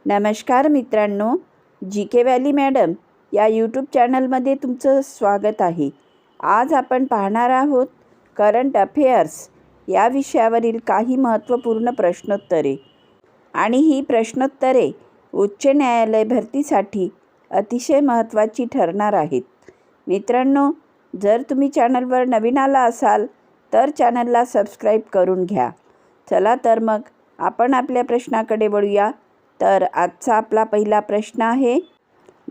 नमस्कार मित्रांनो, जी के valley madam या यूट्यूब चॅनलमध्ये तुमचं स्वागत आहे. आज आपण पाहणार आहोत करंट अफेअर्स या विषयावरील काही महत्त्वपूर्ण प्रश्नोत्तरे. आणि ही प्रश्नोत्तरे उच्च न्यायालय भरतीसाठी अतिशय महत्त्वाची ठरणार आहेत. मित्रांनो, जर तुम्ही चॅनलवर नवीन आला असाल तर चॅनलला सबस्क्राईब करून घ्या. चला तर मग आपण आपल्या प्रश्नाकडे वळूया. तर आजचा आपला पहिला प्रश्न आहे,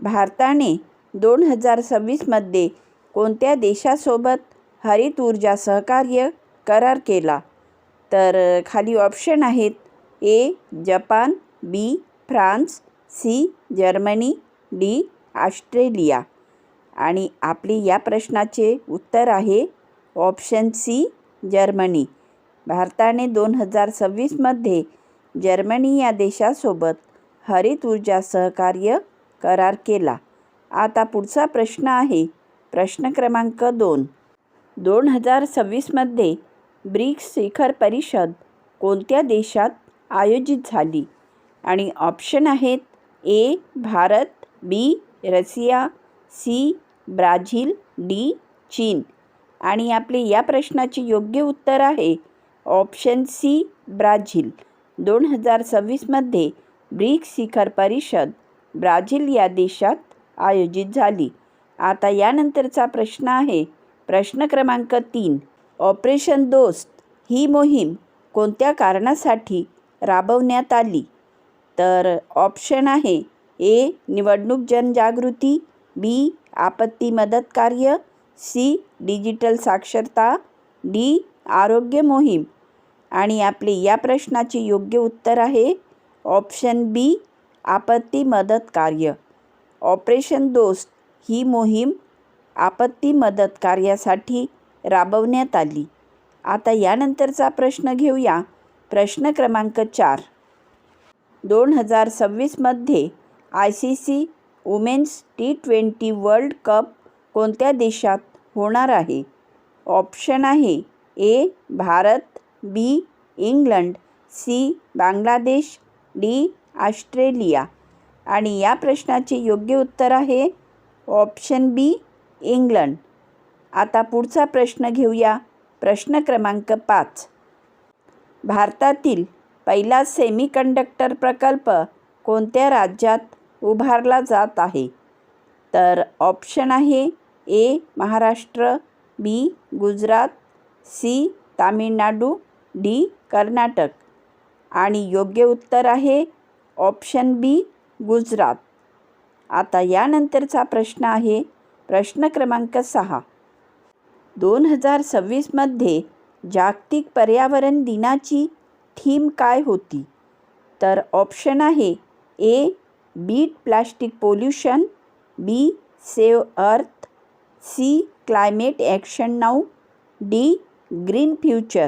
भारताने 2026मध्ये कोणत्या देशासोबत हरित ऊर्जा सहकार्य करार केला? तर खाली ऑप्शन आहेत: A Japan, B France, C Germany, D Australia. आणि आपली या प्रश्नाचे उत्तर आहे ऑप्शन सी जर्मनी. भारताने 2026मध्ये जर्मनी या देशासोबत हरित ऊर्जा सहकार्य करार केला. आता पुढचा प्रश्न आहे प्रश्न क्रमांक 2. 2026मध्ये ब्रिक्स शिखर परिषद कोणत्या देशात आयोजित झाली? आणि ऑप्शन आहेत: ए भारत, बी रशिया, सी ब्राझील, डी चीन. आणि आपले या प्रश्नाचे योग्य उत्तर आहे ऑप्शन सी ब्राझील. 2026मध्ये ब्रिक्स शिखर परिषद ब्राझील या देशात आयोजित झाली. आता यानंतरचा प्रश्न आहे प्रश्न क्रमांक 3. ऑपरेशन दोस्त ही मोहीम कोणत्या कारणासाठी राबवण्यात आली? तर ऑप्शन आहे: ए निवडणूक जनजागृती, बी आपत्ती मदत कार्य, सी डिजिटल साक्षरता, डी आरोग्य मोहीम. आणि आपले या प्रश्नाचे योग्य उत्तर आहे ऑप्शन बी आपत्ती मदत कार्य. ऑपरेशन दोस्त ही मोहीम आपत्ती मदत कार्यासाठी राबवण्यात आली. आता यानंतरचा प्रश्न घेऊया. प्रश्न क्रमांक 4. 2026मध्ये ICC women's T20 world cup कोणत्या देशात होणार आहे? ऑप्शन आहे: A Bharat, B England, C Bangladesh, D Australia. आणि या प्रश्नाचे योग्य उत्तर आहे ऑप्शन बी इंग्लंड. आता पुढचा प्रश्न घेऊया. प्रश्न क्रमांक 5. भारतातील पहिला सेमीकंडक्टर प्रकल्प कोणत्या राज्यात उभारला जात आहे? तर ऑप्शन आहे: ए महाराष्ट्र, बी गुजरात, सी तामिळनाडू, डी कर्नाटक. आणि योग्य उत्तर आहे ऑप्शन बी गुजरात. आता यानंतरचा प्रश्न आहे प्रश्न क्रमांक 6. 2026मध्ये जागतिक पर्यावरण दिनाची थीम काय होती? तर ऑप्शन आहे: A beat plastic pollution, B save earth, C climate action now, D green future.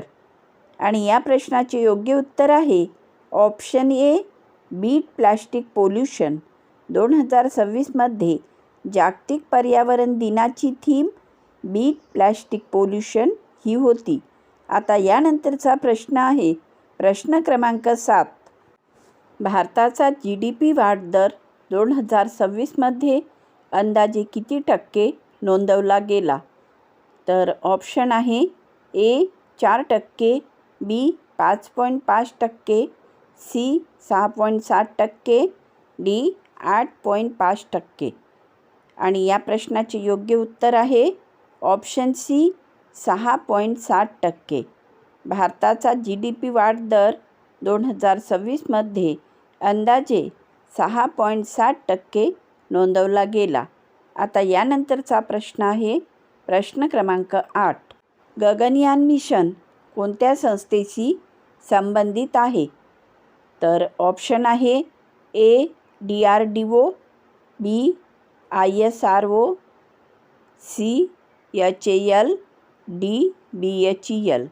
आणि या प्रश्नाचे योग्य उत्तर आहे option A beat plastic pollution. 2026मध्ये जागतिक पर्यावरण दिनाची थीम बीट प्लास्टिक पोल्युशन ही होती. आता यानंतरचा प्रश्न आहे प्रश्न क्रमांक 7. भारताचा GDP वाढ दर 2026मध्ये अंदाजे किती टक्के नोंदवला गेला? तर ऑप्शन आहे: ए 4%, बी 5.5%, सी 6.7%, डी 8.5%. आणि या प्रश्नाचे योग्य उत्तर आहे ऑप्शन सी 6.7%. भारताचा GDP वाढ दर 2026मध्ये अंदाजे 6.7% नोंदवला गेला. आता यानंतरचा प्रश्न आहे प्रश्न क्रमांक 8. गगनयान मिशन कोणत्या संस्थेशी संबंधित आहे? तर ऑप्शन आहे: A DRDO, B ISRO, C HAL, D BHEL.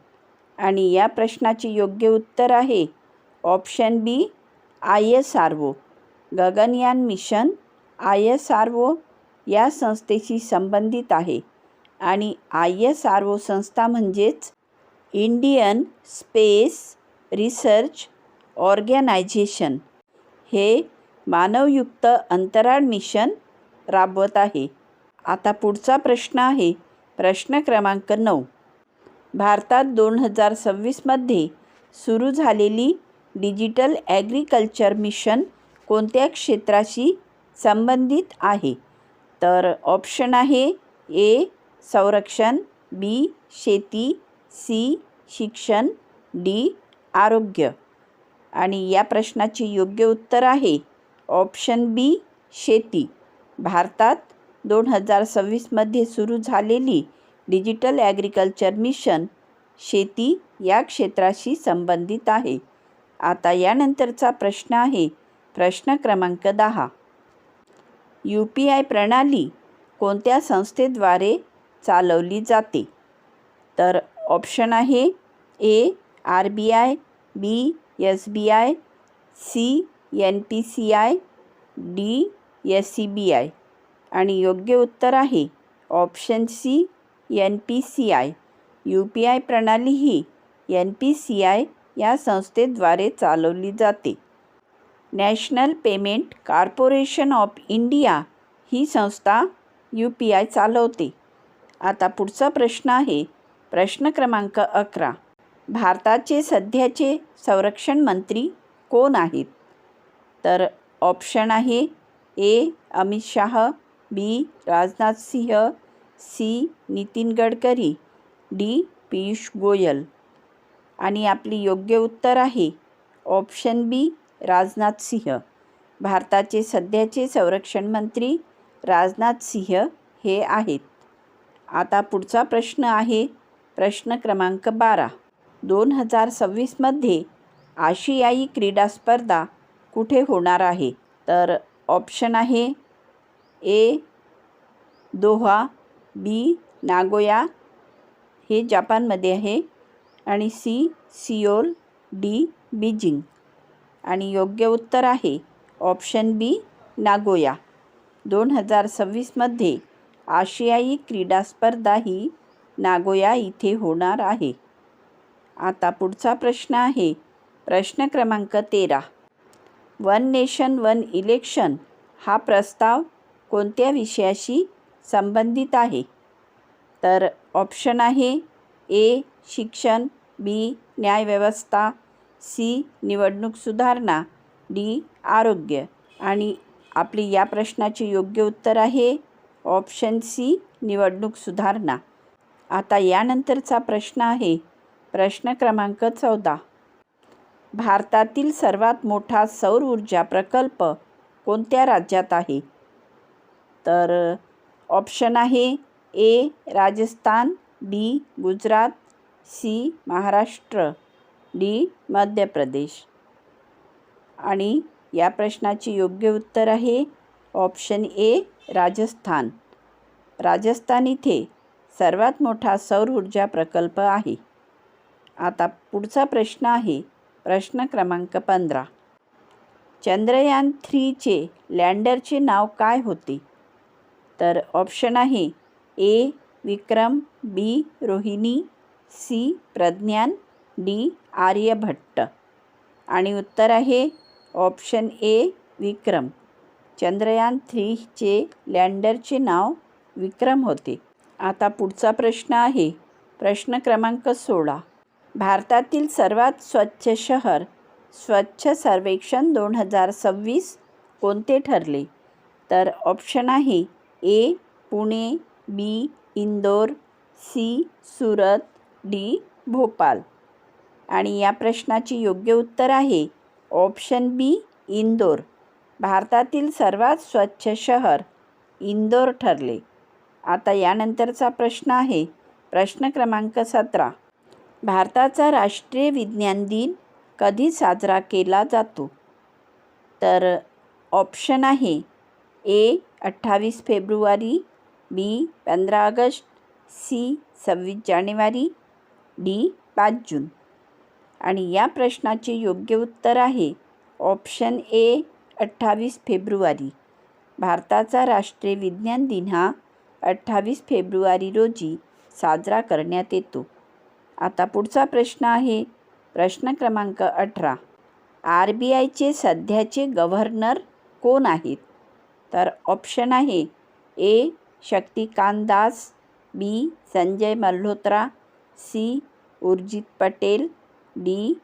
आणि या प्रश्नाचे योग्य उत्तर आहे option B ISRO. Gaganyaan mission ISRO या संस्थेशी संबंधित आहे. आणि ISRO संस्था म्हणजेच इंडियन स्पेस रिसर्च ऑर्गनायझेशन. हे मानवयुक्त अंतराळ मिशन राबवत आहे? आता पुढचा प्रश्न आहे प्रश्न क्रमांक 9. भारतात 2026मध्ये सुरू झालेली डिजिटल ॲग्रिकल्चर मिशन कोणत्या क्षेत्राशी संबंधित आहे? तर ऑप्शन आहे ए संरक्षण, बी शेती, सी शिक्षण, डी आरोग्य. आणि या प्रश्नाचे योग्य उत्तर आहे ऑप्शन बी शेती. भारतात 2026मध्ये सुरू झालेली डिजिटल ॲग्रिकल्चर मिशन शेती या क्षेत्राशी संबंधित आहे. आता यानंतरचा प्रश्न आहे प्रश्न क्रमांक 10. UPI प्रणाली कोणत्या संस्थेद्वारे चालवली जाते? तर ऑप्शन आहे A RBI, B SBI, C NPCI, D SCBI. आणि योग्य उत्तर आहे ऑप्शन सी NPCI. UPI प्रणाली ही NPCI या संस्थेद्वारे चालवली जाते. National payment corporation of India ही संस्था UPI चालवते. आता पुढचा प्रश्न आहे प्रश्न क्रमांक 11. भारताचे सध्याचे संरक्षण मंत्री कोण आहेत? तर ऑप्शन आहे ए अमित शाह, बी राजनाथ सिंह, सी नितीन गडकरी, डी पीयूष गोयल. आणि आपली योग्य उत्तर आहे ऑप्शन बी राजनाथ सिंह. भारताचे सध्याचे संरक्षण मंत्री राजनाथ सिंह हे आहेत. आता पुढचा प्रश्न आहे प्रश्न क्रमांक 12. 2026मध्ये आशियाई क्रीडा स्पर्धा कुठे होणार आहे? तर ऑप्शन आहे ए दोहा, बी नागोया हे जापानमध्ये आहे, आणि सी सियोल, डी बीजिंग. आणि योग्य उत्तर आहे ऑप्शन बी नागोया. 2026मध्ये आशियाई क्रीडा स्पर्धा ही नागोया इथे होणार आहे. आता पुढचा प्रश्न आहे प्रश्न क्रमांक 13. वन नेशन वन इलेक्शन हा प्रस्ताव कोणत्या विषयाशी संबंधित आहे? तर ऑप्शन आहे ए शिक्षण, बी न्यायव्यवस्था, सी निवडणूक सुधारणा, डी आरोग्य. आणि आपली या प्रश्नाचे योग्य उत्तर आहे ऑप्शन सी निवडणूक सुधारणा. आता यानंतरचा प्रश्न आहे प्रश्न क्रमांक 14. भारतातील सर्वात मोठा सौर ऊर्जा प्रकल्प कोणत्या राज्यात आहे? तर ऑप्शन आहे ए राजस्थान, बी गुजरात, सी महाराष्ट्र, डी मध्य प्रदेश. आणि या प्रश्नाचे योग्य उत्तर आहे ऑप्शन ए राजस्थान. राजस्थान इथे सर्वात मोठा सौर ऊर्जा प्रकल्प आहे. आता पुढचा प्रश्न आहे प्रश्न क्रमांक 15. चंद्रयान 3चे लँडरचे नाव काय होते? तर ऑप्शन आहे ए विक्रम, बी रोहिणी, सी प्रज्ञान, डी आर्यभट्ट. आणि उत्तर आहे ऑप्शन ए विक्रम. चंद्रयान 3चे लँडरचे नाव विक्रम होते. आता पुढचा प्रश्न आहे प्रश्न क्रमांक 16. भारतातील सर्वात स्वच्छ शहर स्वच्छ सर्वेक्षण 2026 कोणते ठरले? तर ऑप्शन आहे ए पुणे, बी इंदोर, सी सुरत, डी भोपाल. आणि या प्रश्नाचे योग्य उत्तर आहे ऑप्शन बी इंदोर. भारतातील सर्वात स्वच्छ शहर इंदोर ठरले. आता यानंतरचा प्रश्न आहे प्रश्न क्रमांक 17. भारताचा राष्ट्रीय विज्ञान दिन कधी साजरा केला जातो? तर ऑप्शन आहे ए 28 फेब्रुवारी, बी 15 ऑगस्ट, सी 26 जानेवारी, डी 5 जून. आणि या प्रश्नाचे योग्य उत्तर आहे ऑप्शन ए 28 फेब्रुवारी. भारताचा राष्ट्रीय विज्ञान दिन हा 28 फेब्रुवारी रोजी साजरा करण्यात येतो. आता पुढचा प्रश्न आहे प्रश्न क्रमांक 18. RBIचे सध्याचे गव्हर्नर कोण आहेत? तर ऑप्शन आहे ए. शक्तिकांत दास, बी. संजय मल्होत्रा, सी. उर्जित पटेल, डी.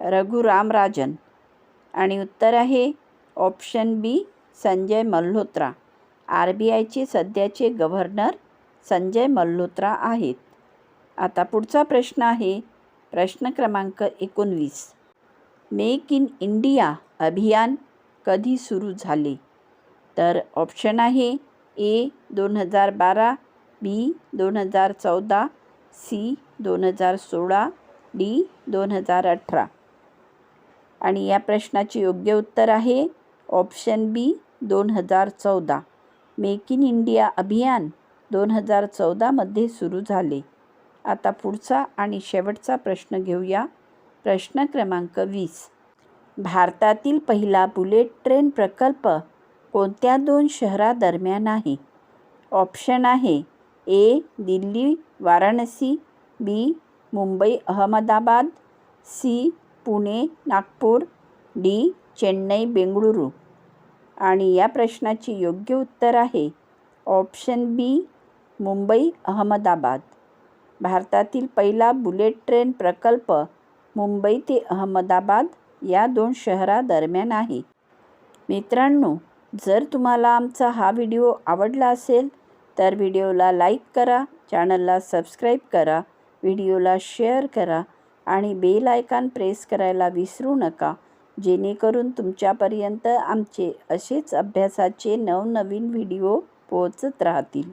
रघुराम राजन. आणि उत्तर आहे ऑप्शन बी. संजय मल्होत्रा. RBIचे सध्याचे गव्हर्नर संजय मल्होत्रा आहेत. आता पुढचा प्रश्न आहे प्रश्न क्रमांक 19. मेक इन इंडिया अभियान कधी सुरू झाले? तर ऑप्शन आहे ए. 2012, बी. 2014, सी. 2016, डी. 2018. आणि या प्रश्नाचे योग्य उत्तर आहे option B. 2014. Make in India अभियान 2014मध्ये सुरू झाले. आता पुढचा आणि शेवटचा प्रश्न घेऊया. प्रश्न क्रमांक 20. भारतातील पहिला बुलेट ट्रेन प्रकल्प कोणत्या 2 शहरादरम्यान आहे? ऑप्शन आहे ए. दिल्ली वाराणसी, बी. मुंबई अहमदाबाद, सी. पुणे नागपूर, डी. चेन्नई बेंगळुरू. आणि या प्रश्नाचे योग्य उत्तर आहे ऑप्शन बी. मुंबई अहमदाबाद. भारतातील पहिला बुलेट ट्रेन प्रकल्प मुंबई ते अहमदाबाद या 2 शहरादरम्यान आहे. मित्रांनो, जर तुम्हाला आमचा हा व्हिडिओ आवडला असेल तर व्हिडिओला लाईक करा, चॅनलला सबस्क्राईब करा, व्हिडिओला शेअर करा आणि बेल आयकॉन प्रेस करायला विसरू नका, जेणेकरून तुमच्यापर्यंत आमचे असेच अभ्यासाचे नवनवीन व्हिडिओ पोहोचत राहतील.